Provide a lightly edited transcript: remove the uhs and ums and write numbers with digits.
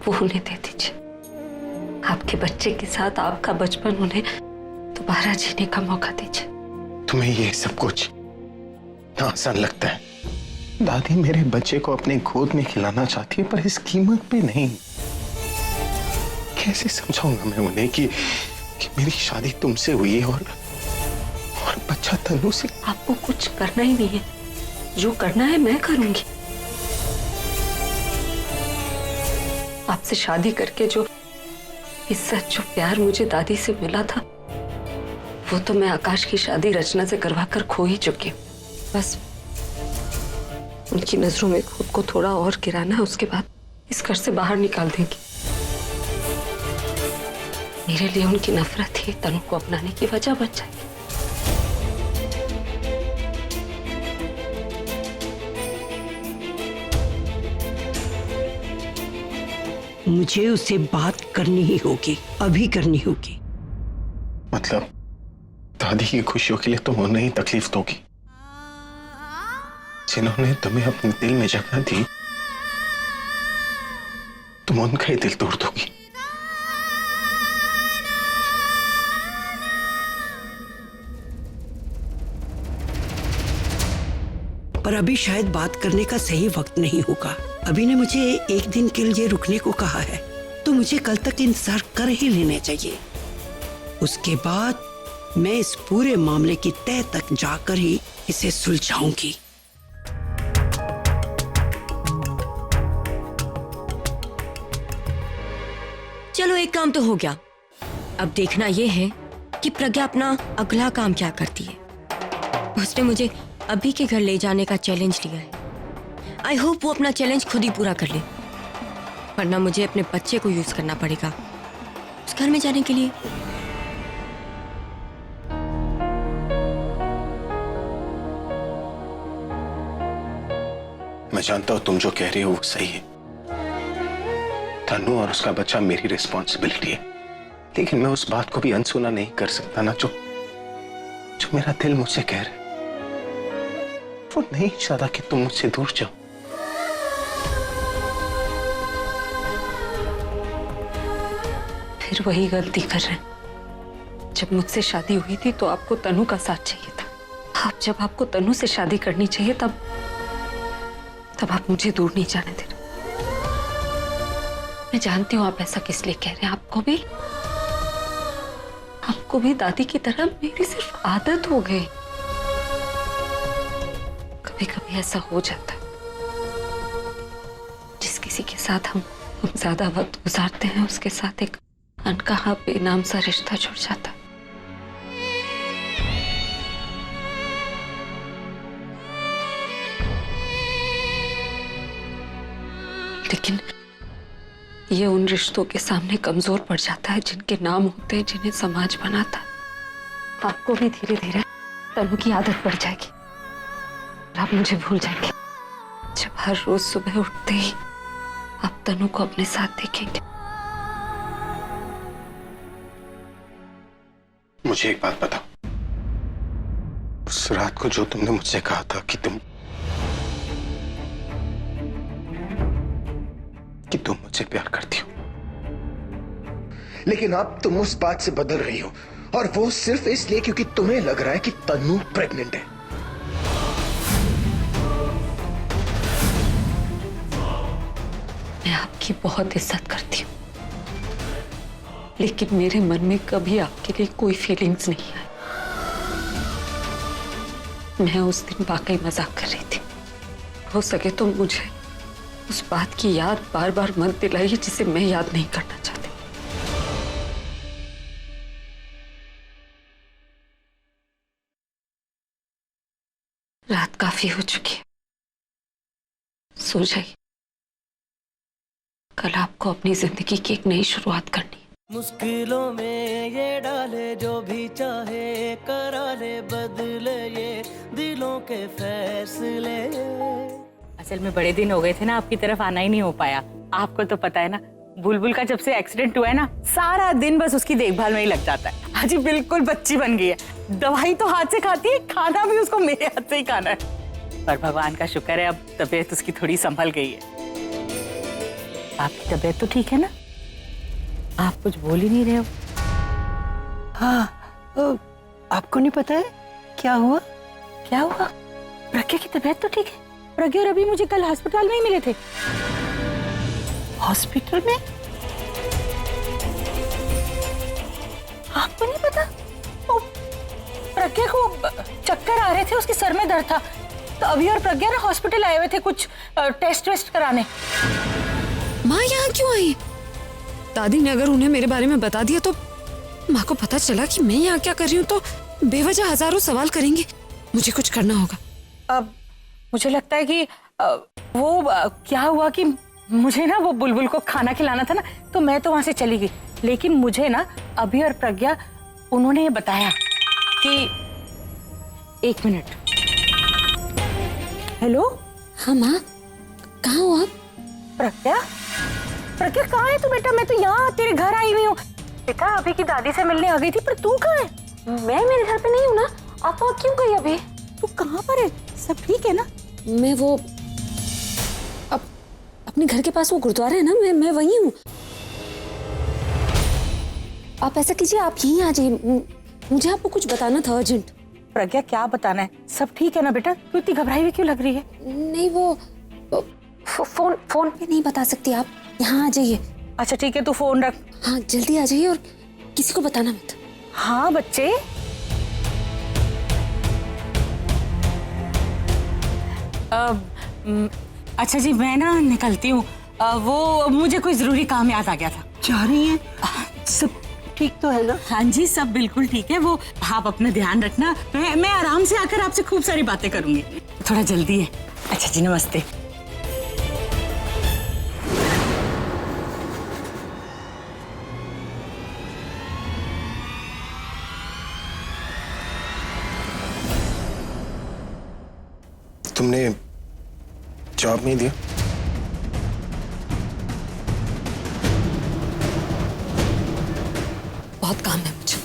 वो उन्हें दे दीजिए। आपके बच्चे के साथ आपका बचपन उन्हें दोबारा जीने का मौका दीजिए। तुम्हें ये सब कुछ आसान लगता है। दादी मेरे बच्चे को अपने गोद में खिलाना चाहती है, पर इस कीमत पे नहीं। कैसे समझाऊंगा मैं उन्हें कि मेरी शादी तुमसे हुई है और बच्चा तनु से। आपको कुछ करना ही नहीं है, जो करना है मैं करूंगी। आपसे शादी करके जो इज्जत, जो प्यार मुझे दादी से मिला था, वो तो मैं आकाश की शादी रचना से करवा कर खो ही चुकी हूँ। बस उनकी नजरों में खुद को थोड़ा और गिराना है, उसके बाद इस घर से बाहर निकाल देंगी। मेरे लिए उनकी नफरत ही तनु को अपनाने की वजह बन जाएगी। मुझे उससे बात करनी ही होगी, अभी करनी होगी। मतलब दादी की खुशियों के लिए तुम उन्हें ही तकलीफ दोगी? जिन्होंने तुम्हें अपने दिल में जगह दी, तुम उनका ही दिल तोड़ दोगी। पर अभी शायद बात करने का सही वक्त नहीं होगा। अभी ने मुझे एक दिन के लिए रुकने को कहा है, तो मुझे कल तक इंतजार कर ही लेने चाहिए। उसके बाद मैं इस पूरे मामले की तह तक जाकर ही इसे सुलझाऊंगी। चलो एक काम तो हो गया, अब देखना यह है कि प्रज्ञा अपना अगला काम क्या करती है। उसने मुझे अभी के घर ले जाने का चैलेंज लिया है। आई होप वो अपना चैलेंज खुद ही पूरा कर ले, वरना मुझे अपने बच्चे को यूज करना पड़ेगा उस घर में जाने के लिए। मैं जानता हूं तुम जो कह रही हो वो सही है। तनु और उसका बच्चा मेरी रिस्पॉन्सिबिलिटी है, लेकिन मैं उस बात को भी अनसुना नहीं कर सकता ना, जो मेरा दिल मुझसे कह रहा है। वो नहीं चाहता कि तुम मुझसे दूर जाओ। फिर वही गलती कर रहे हैं। जब मुझसे शादी हुई थी तो आपको तनु का साथ चाहिए था। अब जब आपको तनु से शादी करनी चाहिए तब आप मुझे दूर नहीं जाने दे रहे। मैं जानती हूँ आप ऐसा किस लिए कह रहे हैं। आपको भी दादी की तरह मेरी सिर्फ आदत हो गई। कभी कभी ऐसा हो जाता है, जिस किसी के साथ हम ज्यादा वक्त गुजारते हैं उसके साथ एक अनकहा बेनाम सा रिश्ता जुड़ जाता। लेकिन ये उन रिश्तों के सामने कमजोर पड़ जाता है जिनके नाम होते हैं, जिन्हें समाज बनाता है। आपको भी धीरे धीरे तनु की आदत पड़ जाएगी, आप मुझे भूल जाएंगे। जब हर रोज सुबह उठते ही आप तनु को अपने साथ देखेंगे। मुझे एक बात बताओ, उस रात को जो तुमने मुझसे कहा था कि तुम मुझसे प्यार करती हो, लेकिन अब तुम उस बात से बदल रही हो, और वो सिर्फ इसलिए क्योंकि तुम्हें लग रहा है कि तनु प्रेग्नेंट है। मैं आपकी बहुत इज्जत करती हूँ, लेकिन मेरे मन में कभी आपके लिए कोई फीलिंग्स नहीं है। मैं उस दिन वाकई मजाक कर रही थी। हो सके तो मुझे उस बात की याद बार बार मत दिलाइए जिसे मैं याद नहीं करना चाहती। रात काफी हो चुकी है, सो जाइए। कल आपको अपनी जिंदगी की एक नई शुरुआत करनी है। मुश्किलों में ये डाले जो भी चाहे, करा ले बदले ये दिलों के फैसले। असल में बड़े दिन हो गए थे ना, आपकी तरफ आना ही नहीं हो पाया। आपको तो पता है ना, बुलबुल का जब से एक्सीडेंट हुआ है ना, सारा दिन बस उसकी देखभाल में ही लग जाता है। आज बिल्कुल बच्ची बन गई है, दवाई तो हाथ से खाती है, खाना भी उसको मेरे हाथ से ही खाना है। पर भगवान का शुक्र है अब तबीयत उसकी थोड़ी संभल गई है। आपकी तबीयत तो ठीक है ना? आप कुछ बोल ही नहीं रहे हो। हाँ, आपको नहीं पता है क्या हुआ? क्या हुआ? प्रज्ञा की तबीयत तो ठीक है। प्रज्ञा और अभी मुझे कल अस्पताल में ही मिले थे। हॉस्पिटल में? आपको नहीं पता? प्रज्ञा को चक्कर आ रहे थे, उसके सर में दर्द था, तो अभी और प्रज्ञा ना हॉस्पिटल आए हुए थे कुछ टेस्ट वेस्ट कराने। माँ यहाँ क्यों आई? दादी ने अगर उन्हें मेरे बारे में बता दिया तो माँ को पता चला कि मैं यहाँ क्या कर रही हूँ तो बेवजह हजारों सवाल करेंगे। मुझे कुछ करना होगा। अब मुझे लगता है कि क्या हुआ कि मुझे ना वो बुलबुल को खाना खिलाना था ना, तो मैं तो वहां से चली गई। लेकिन मुझे ना अभी और प्रज्ञा उन्होंने ये बताया कि 1 मिनट। हेलो। हाँ माँ, कहाँ हो आप? प्रज्ञा, प्रज्ञा कहाँ है तू बेटा? मैं तो यहाँ तेरे घर आई हुई हूँ। बेटा अभी की दादी से मिलने आ गई थी, पर तू कहाँ है? मैं मेरे घर पे नहीं हूँ ना। आप वहाँ क्यों गई अभी? तू कहाँ पर है? सब ठीक है ना? मैं वो अपने घर के पास वो गुरुद्वारा है ना, मैं वही हूँ। आप ऐसा कीजिए, आप यहीं आ जाइए। मुझे आपको कुछ बताना था अर्जेंट। प्रज्ञा क्या बताना है? सब ठीक है ना बेटा? तू इतनी घबराई हुई क्यों लग रही है? नहीं वो फोन पे नहीं बता सकती आप। यहाँ आ जाइए। अच्छा ठीक है, तू फोन रख। हाँ जल्दी आ जाइए और किसी को बताना मत। हाँ बच्चे। अच्छा जी, मैं ना निकलती हूँ। वो मुझे कोई जरूरी काम याद आ गया था। जा रही हैं? सब ठीक तो है ना? हाँ जी, सब बिल्कुल ठीक है। वो आप अपना ध्यान रखना। मैं आराम से आकर आपसे खूब सारी बातें करूंगी। थोड़ा जल्दी है। अच्छा जी, नमस्ते। तुमने जॉब नहीं दिया? बहुत काम है मुझे।